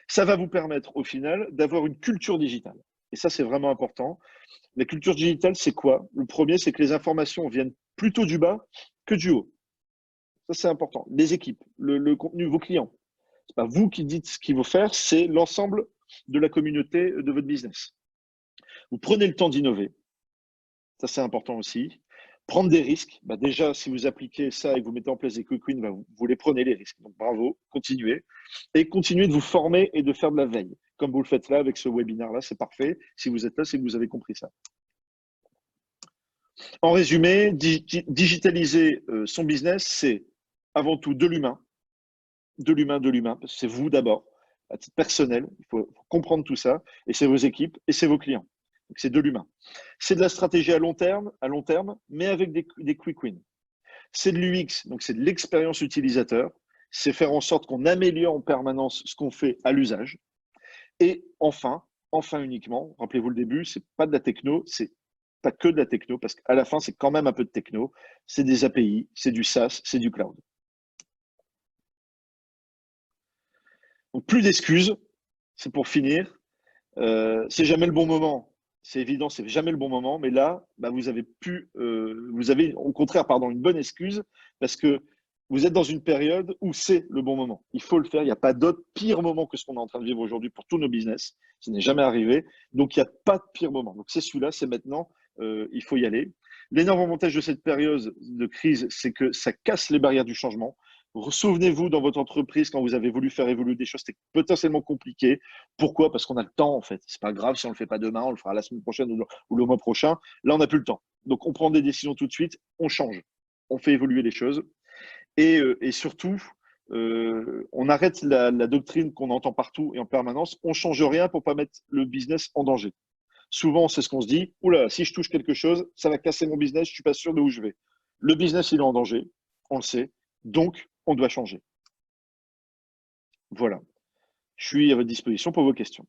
Ça va vous permettre, au final, d'avoir une culture digitale. Et ça, c'est vraiment important. La culture digitale, c'est quoi? Le premier, c'est que les informations viennent plutôt du bas que du haut. Ça, c'est important. Les équipes, le contenu, vos clients. Ce n'est pas vous qui dites ce qu'il faut faire, c'est l'ensemble de la communauté de votre business. Vous prenez le temps d'innover. Ça, c'est important aussi. Prendre des risques. Bah déjà, si vous appliquez ça et que vous mettez en place des quick wins, bah vous les prenez les risques. Donc bravo, continuez. Et continuez de vous former et de faire de la veille. Comme vous le faites là avec ce webinaire-là, c'est parfait. Si vous êtes là, c'est que vous avez compris ça. En résumé, digitaliser son business, c'est avant tout de l'humain. De l'humain, de l'humain. Parce que c'est vous d'abord, à titre personnel. Il faut comprendre tout ça. Et c'est vos équipes et c'est vos clients. Donc c'est de l'humain. C'est de la stratégie à long terme, mais avec des quick wins. C'est de l'UX, donc c'est de l'expérience utilisateur. C'est faire en sorte qu'on améliore en permanence ce qu'on fait à l'usage. Et enfin uniquement, rappelez-vous le début, c'est pas de la techno, c'est pas que de la techno, parce qu'à la fin, c'est quand même un peu de techno. C'est des API, c'est du SaaS, c'est du cloud. Donc plus d'excuses, c'est pour finir. C'est jamais le bon moment. C'est évident, c'est jamais le bon moment. Mais là, bah, vous avez au contraire, pardon, une bonne excuse parce que vous êtes dans une période où c'est le bon moment. Il faut le faire. Il n'y a pas d'autre pire moment que ce qu'on est en train de vivre aujourd'hui pour tous nos business. Ce n'est jamais arrivé. Donc, il n'y a pas de pire moment. Donc, c'est celui-là, c'est maintenant. Il faut y aller. L'énorme avantage de cette période de crise, c'est que ça casse les barrières du changement. Souvenez-vous, dans votre entreprise, quand vous avez voulu faire évoluer des choses, c'était potentiellement compliqué. Pourquoi? Parce qu'on a le temps, en fait. C'est pas grave si on le fait pas demain, on le fera la semaine prochaine ou le mois prochain. Là, on n'a plus le temps. Donc, on prend des décisions tout de suite, on change, on fait évoluer les choses. Et surtout, on arrête la doctrine qu'on entend partout et en permanence. On change rien pour pas mettre le business en danger. Souvent, c'est ce qu'on se dit. Oula, si je touche quelque chose, ça va casser mon business, je suis pas sûr de où je vais. Le business, il est en danger, on le sait. Donc, on doit changer. Voilà. Je suis à votre disposition pour vos questions.